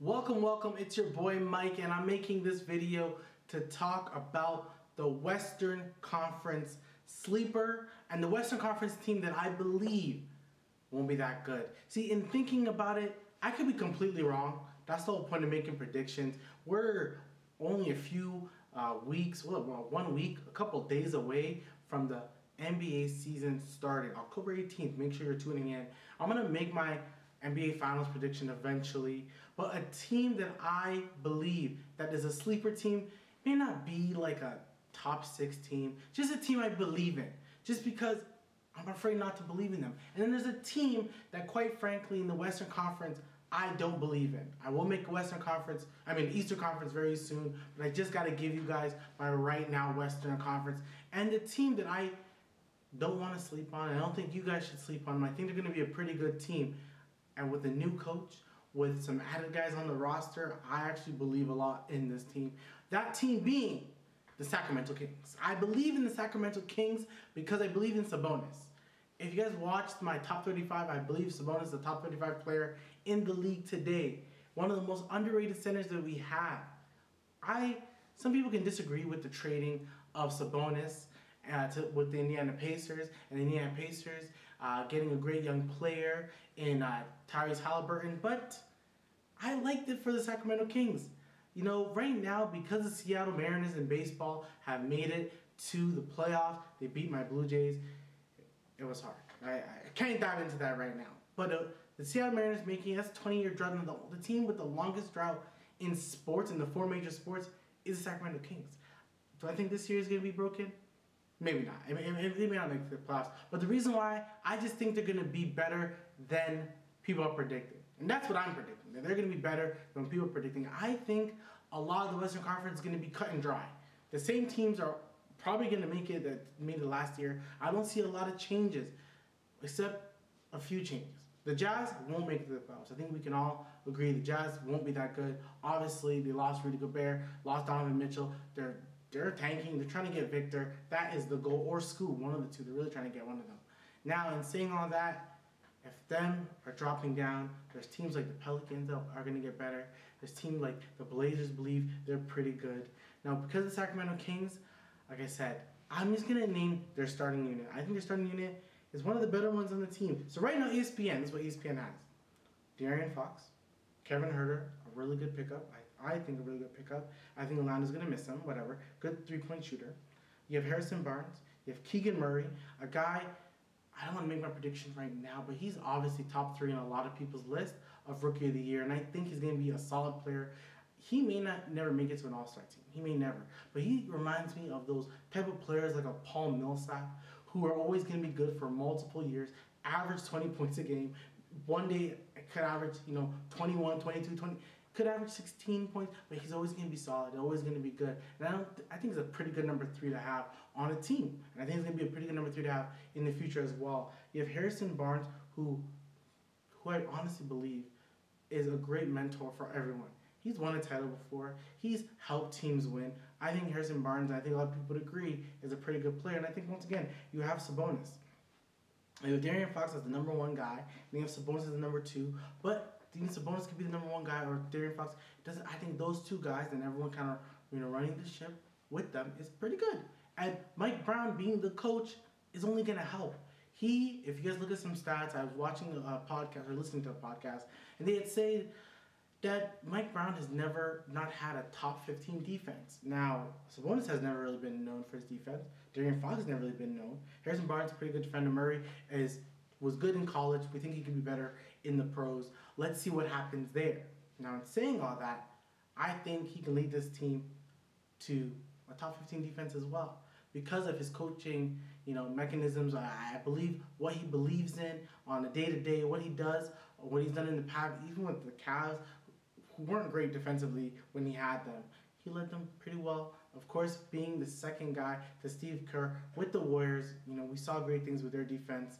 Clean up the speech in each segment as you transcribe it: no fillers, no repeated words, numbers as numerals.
Welcome, it's your boy Mike, and I'm making this video to talk about the Western Conference sleeper and the Western Conference team that I believe won't be that good. See, in thinking about it, I could be completely wrong. That's the whole point of making predictions. We're only a few weeks, well, 1 week, a couple days away from the NBA season starting. October 18th, make sure you're tuning in. I'm going to make my NBA Finals prediction eventually, but a team that I believe that is a sleeper team may not be like a top 6 team, just a team I believe in, just because I'm afraid not to believe in them. And then there's a team that, quite frankly, in the Western Conference, I don't believe in. I will make Eastern Conference very soon, but I just got to give you guys my right now Western Conference. And the team that I don't want to sleep on, I don't think you guys should sleep on them. I think they're going to be a pretty good team. And with a new coach, with some added guys on the roster, I actually believe a lot in this team. That team being the Sacramento Kings. I believe in the Sacramento Kings because I believe in Sabonis. If you guys watched my top 35, I believe Sabonis is the top 35 player in the league today. One of the most underrated centers that we have. Some people can disagree with the trading of Sabonis with the Indiana Pacers, and the Indiana Pacers getting a great young player in Tyrese Haliburton, but I liked it for the Sacramento Kings. You know, right now, because the Seattle Mariners in baseball have made it to the playoffs, they beat my Blue Jays, it was hard. I can't dive into that right now. But the Seattle Mariners making that's 20-year drought, and the team with the longest drought in sports, in the 4 major sports, is the Sacramento Kings. Do I think this year is going to be broken? Maybe not. They may not make the playoffs. But the reason why, I just think they're going to be better than people are predicting. And that's what I'm predicting. They're going to be better than people are predicting. I think a lot of the Western Conference is going to be cut and dry. The same teams are probably going to make it that made it last year. I don't see a lot of changes, except a few changes. The Jazz won't make it to the playoffs. I think we can all agree the Jazz won't be that good. Obviously, they lost Rudy Gobert, lost Donovan Mitchell. They're tanking. They're trying to get Victor. That is the goal. Or Scoot, one of the two. They're really trying to get one of them. Now, in saying all that, if them are dropping down, there's teams like the Pelicans that are going to get better. There's teams like the Blazers believe they're pretty good. Now, because the Sacramento Kings, like I said, I'm just going to name their starting unit. I think their starting unit is one of the better ones on the team. So right now, ESPN, this is what ESPN has. De'Aaron Fox, Kevin Huerter, a really good pickup. I think a really good pickup. I think Orlando's going to miss him, whatever. Good three-point shooter. You have Harrison Barnes. You have Keegan Murray, a guy, I don't want to make my predictions right now, but he's obviously top 3 on a lot of people's list of Rookie of the Year, and I think he's going to be a solid player. He may never make it to an All-Star team. He may never. But he reminds me of those type of players like a Paul Millsap who are always going to be good for multiple years, average 20 points a game. One day could average, 21, 22, 20, could average 16 points, but he's always going to be solid, always going to be good. And I think it's a pretty good number 3 to have on a team. And I think it's going to be a pretty good number 3 to have in the future as well. You have Harrison Barnes, who I honestly believe is a great mentor for everyone. He's won a title before. He's helped teams win. I think Harrison Barnes, I think a lot of people would agree, is a pretty good player. And I think, once again, you have Sabonis. You have De'Aaron Fox as the number 1 guy, and you have Sabonis as the number 2. But Sabonis could be the number 1 guy, or De'Aaron Fox. I think those 2 guys, and everyone kind of running the ship with them, is pretty good. And Mike Brown being the coach is only going to help. If you guys look at some stats, I was watching a podcast, or listening to a podcast, and they had said that Mike Brown has never not had a top 15 defense. Now, Sabonis has never really been known for his defense. De'Aaron Fox has never really been known. Harrison Barnes is a pretty good defender. Murray was good in college. We think he could be better in the pros. Let's see what happens there. Now, in saying all that, I think he can lead this team to a top 15 defense as well. Because of his coaching, mechanisms, I believe what he believes in on a day-to-day, what he does, or what he's done in the past, even with the Cavs, who weren't great defensively when he had them. He led them pretty well. Of course, being the second guy to Steve Kerr with the Warriors, we saw great things with their defense.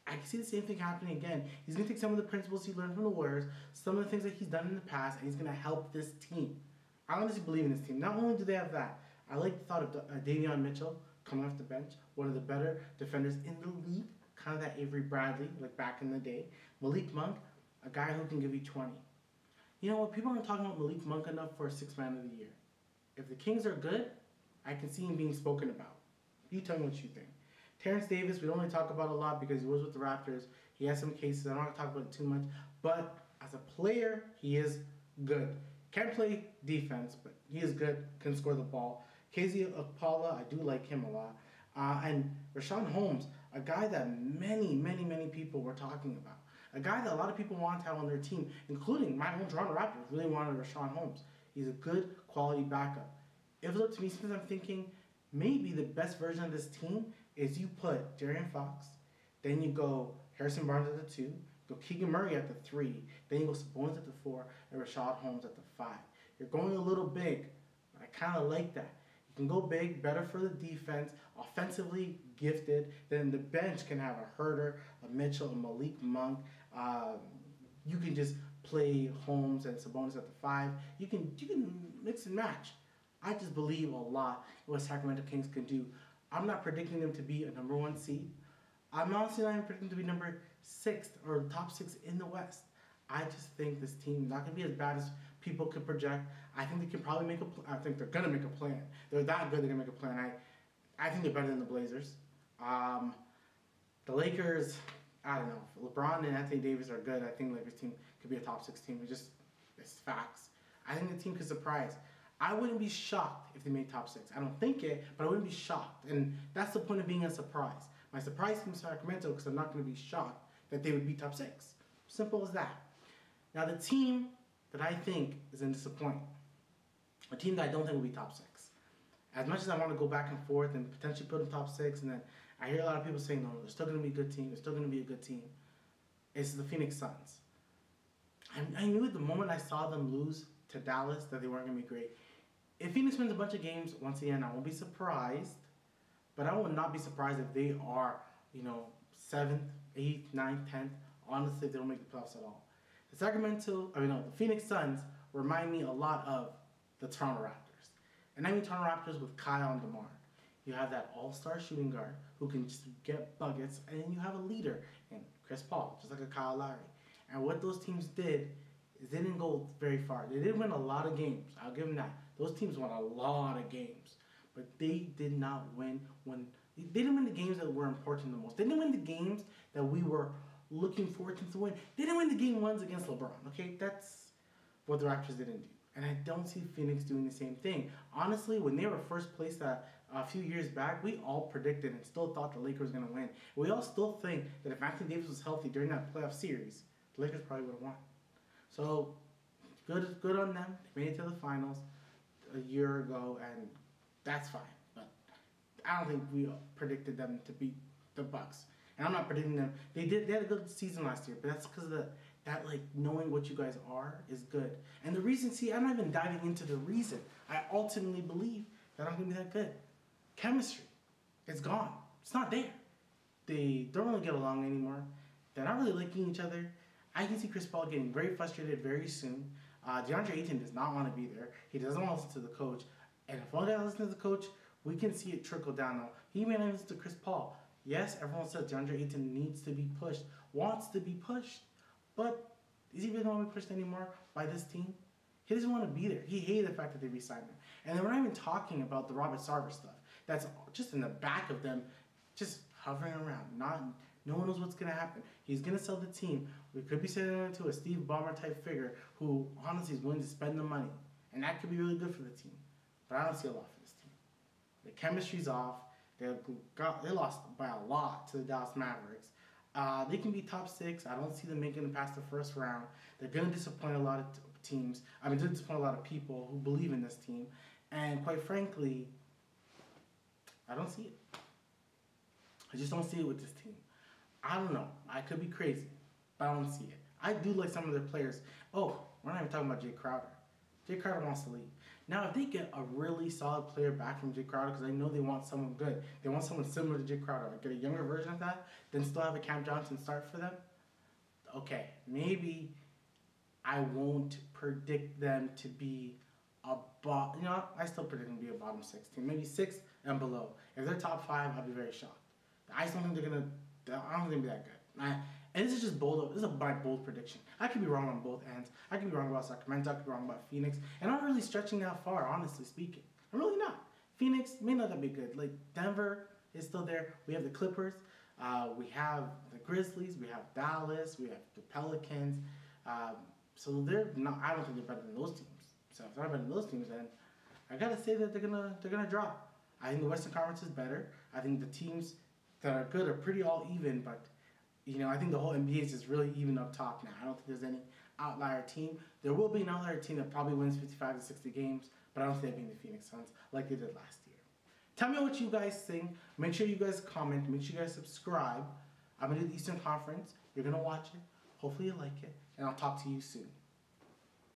I can see the same thing happening again. He's going to take some of the principles he learned from the Warriors, some of the things that he's done in the past, and he's going to help this team. I honestly believe in this team. Not only do they have that, I like the thought of Davion Mitchell coming off the bench, one of the better defenders in the league, kind of that Avery Bradley, like back in the day. Malik Monk, a guy who can give you 20. You know what? People aren't talking about Malik Monk enough for Sixth Man of the Year. If the Kings are good, I can see him being spoken about. You tell me what you think. Terrence Davis, we don't really talk about a lot because he was with the Raptors. He has some cases. I'm not going to talk about it too much. But as a player, he is good. Can't play defense, but he is good. Can score the ball. KZ Okpala, I do like him a lot. And Richaun Holmes, a guy that many people were talking about. A guy that a lot of people want to have on their team, including my own Toronto Raptors, really wanted Richaun Holmes. He's a good quality backup. If it's up to me, sometimes I'm thinking maybe the best version of this team is you put De'Aaron Fox, then you go Harrison Barnes at the 2, go Keegan Murray at the 3, then you go Sabonis at the 4, and Richaun Holmes at the 5. You're going a little big, but I kind of like that. You can go big, better for the defense, offensively gifted. Then the bench can have a Huerter, a Mitchell, a Malik Monk. You can just play Holmes and Sabonis at the 5. You can mix and match. I just believe a lot in what Sacramento Kings can do. I'm not predicting them to be a number 1 seed. I'm honestly not even predicting them to be number 6 or top 6 in the West. I just think this team is not going to be as bad as people could project. I think they can probably make I think they're going to make a plan. They're that good, they're going to make a plan. I think they're better than the Blazers. The Lakers, I don't know. LeBron and Anthony Davis are good. I think the Lakers team could be a top 6 team. It's facts. I think the team could surprise. I wouldn't be shocked if they made top 6. I don't think it, but I wouldn't be shocked. And that's the point of being a surprise. My surprise team is Sacramento because I'm not going to be shocked that they would be top 6. Simple as that. Now the team that I think is going to disappoint, a team that I don't think will be top 6. As much as I want to go back and forth and potentially put them top 6, and then I hear a lot of people saying, no, they're still going to be a good team, they're still going to be a good team. It's the Phoenix Suns. I knew the moment I saw them lose to Dallas that they weren't going to be great. If Phoenix wins a bunch of games, once again, I won't be surprised. But I would not be surprised if they are, 7th, 8th, 9th, 10th. Honestly, they don't make the playoffs at all. The Phoenix Suns remind me a lot of the Toronto Raptors. And I mean Toronto Raptors with Kyle and DeMar. You have that all-star shooting guard who can just get buckets, and then you have a leader in Chris Paul, just like a Kyle Lowry. And what those teams did is they didn't go very far. They did win a lot of games. I'll give them that. Those teams won a lot of games. But they did not win they didn't win the games that were important the most. They didn't win the games that we were looking forward to win. They didn't win the game ones against LeBron, okay? That's what the Raptors didn't do. And I don't see Phoenix doing the same thing. Honestly, when they were first placed a few years back, we all predicted and still thought the Lakers were going to win. We all still think that if Anthony Davis was healthy during that playoff series, the Lakers probably would have won. So, good on them. They made it to the finals a year ago, and that's fine. But I don't think we predicted them to beat the Bucks. And I'm not predicting them. They had a good season last year, but that's because of that knowing what you guys are is good. And the reason, I'm not even diving into the reason. I ultimately believe that I'm going to be that good. Chemistry. It's gone. It's not there. They don't really get along anymore. They're not really liking each other. I can see Chris Paul getting very frustrated very soon. DeAndre Ayton does not want to be there. He doesn't want to listen to the coach. And if one guy listens to the coach, we can see it trickle down now. He may not listen to Chris Paul. Yes, everyone says DeAndre Ayton needs to be pushed, wants to be pushed. But is he really going to be pushed anymore by this team? He doesn't want to be there. He hated the fact that they re-signed him. And then we're not even talking about the Robert Sarver stuff. That's just in the back of them, just hovering around. No one knows what's going to happen. He's going to sell the team. We could be selling him to a Steve Ballmer type figure who honestly is willing to spend the money. And that could be really good for the team. But I don't see a lot for this team. The chemistry's off. They lost by a lot to the Dallas Mavericks. They can be top 6. I don't see them making it past the first round. They're going to disappoint a lot of teams. They're going to disappoint a lot of people who believe in this team. And quite frankly, I don't see it. I just don't see it with this team. I don't know. I could be crazy, but I don't see it. I do like some of their players. Oh, we're not even talking about Jay Crowder. Jay Crowder wants to leave. Now, if they get a really solid player back from Jay Crowder, because I know they want someone good, they want someone similar to Jay Crowder, like get a younger version of that, then still have a Cam Johnson start for them, okay, maybe I won't predict them to be I still predict them to be a bottom 6 team, maybe 6 and below. If they're top 5, I'll be very shocked. I don't think they're be that good. And this is just bold. This is my bold prediction. I could be wrong on both ends. I could be wrong about Sacramento. I could be wrong about Phoenix. And I'm not really stretching that far, honestly speaking. I'm really not. Phoenix may not be good. Like Denver is still there. We have the Clippers. We have the Grizzlies. We have Dallas. We have the Pelicans. So they're not. I don't think they're better than those teams. So if they're not better than those teams, then I gotta say that they're gonna drop. I think the Western Conference is better. I think the teams that are good are pretty all even, but I think the whole NBA is just really even up top now. I don't think there's any outlier team. There will be an outlier team that probably wins 55 to 60 games, but I don't think they're being the Phoenix Suns like they did last year. Tell me what you guys think. Make sure you guys comment. Make sure you guys subscribe. I'm going to do the Eastern Conference. You're going to watch it. Hopefully you like it. And I'll talk to you soon.